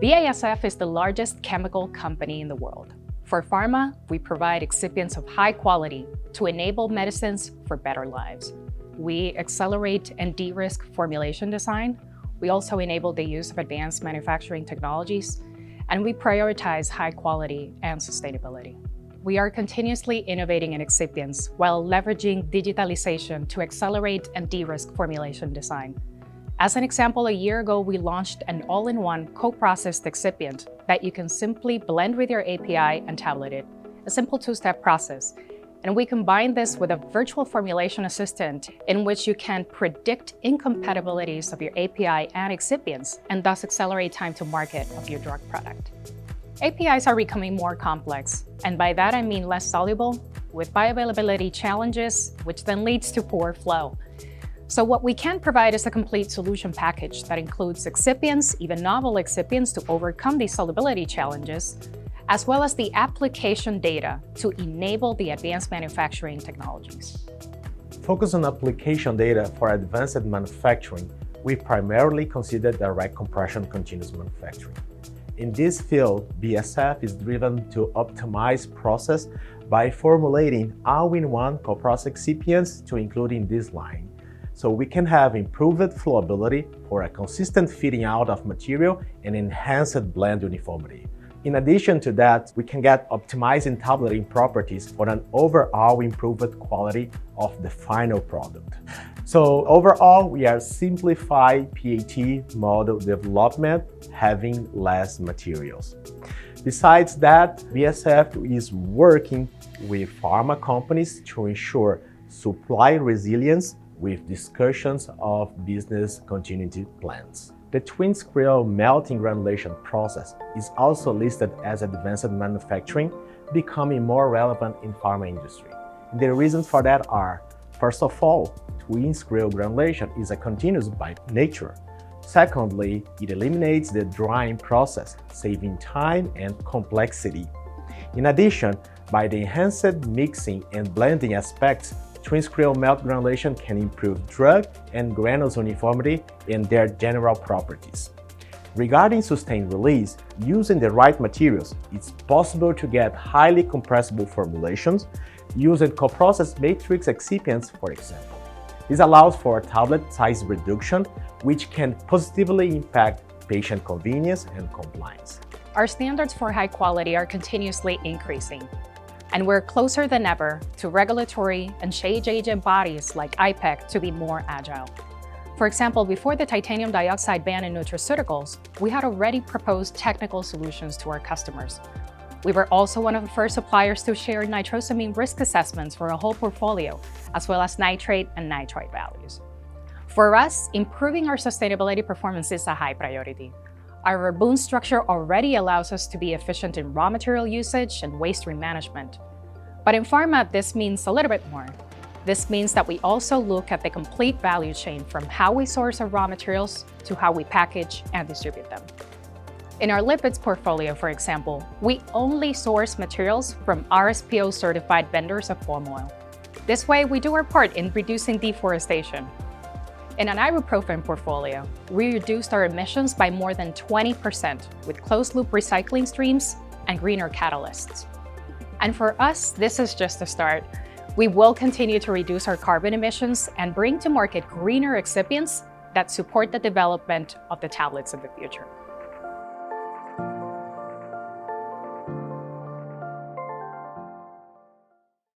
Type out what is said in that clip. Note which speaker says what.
Speaker 1: BASF is the largest chemical company in the world. For pharma, we provide excipients of high quality to enable medicines for better lives. We accelerate and de-risk formulation design. We also enable the use of advanced manufacturing technologies, and we prioritize high quality and sustainability. We are continuously innovating in excipients while leveraging digitalization to accelerate and de-risk formulation design. As an example, a year ago, we launched an all-in-one coprocessed excipient that you can simply blend with your API and tablet it, a simple two-step process. And we combine this with a virtual formulation assistant in which you can predict incompatibilities of your API and excipients and thus accelerate time to market of your drug product. APIs are becoming more complex, and by that I mean less soluble, with bioavailability challenges, which then leads to poor flow. So what we can provide is a complete solution package that includes excipients, even novel excipients to overcome these solubility challenges, as well as the application data to enable the advanced manufacturing technologies.
Speaker 2: Focus on application data for advanced manufacturing, we primarily consider direct compression continuous manufacturing. In this field, BASF is driven to optimize process by formulating all-in-one coprocessed excipients to include in this line. So we can have improved flowability for a consistent feeding out of material and enhanced blend uniformity. In addition to that, we can get optimizing tableting properties for an overall improved quality of the final product. So overall, we are simplified PAT model development, having less materials. Besides that, BASF is working with pharma companies to ensure supply resilience with discussions of business continuity plans. The twin-scale melting granulation process is also listed as advanced manufacturing, becoming more relevant in pharma industry. The reasons for that are, first of all, twin-scale granulation is a continuous by nature. Secondly, it eliminates the drying process, saving time and complexity. In addition, by the enhanced mixing and blending aspects, twin-scale melt granulation can improve drug and granules uniformity and their general properties. Regarding sustained release, using the right materials, it's possible to get highly compressible formulations using coprocessed matrix excipients, for example. This allows for tablet size reduction, which can positively impact patient convenience and compliance.
Speaker 1: Our standards for high quality are continuously increasing, and we're closer than ever to regulatory and change agent bodies like IPEC to be more agile. For example, before the titanium dioxide ban in nutraceuticals, we had already proposed technical solutions to our customers. We were also one of the first suppliers to share nitrosamine risk assessments for a whole portfolio, as well as nitrate and nitrite values. For us, improving our sustainability performance is a high priority. Our Verbund structure already allows us to be efficient in raw material usage and waste stream management. But in pharma, this means a little bit more. This means that we also look at the complete value chain from how we source our raw materials to how we package and distribute them. In our lipids portfolio, for example, we only source materials from RSPO-certified vendors of palm oil. This way, we do our part in reducing deforestation. In an ibuprofen portfolio, we reduced our emissions by more than 20% with closed-loop recycling streams and greener catalysts. And for us, this is just a start. We will continue to reduce our carbon emissions and bring to market greener excipients that support the development of the tablets of the future.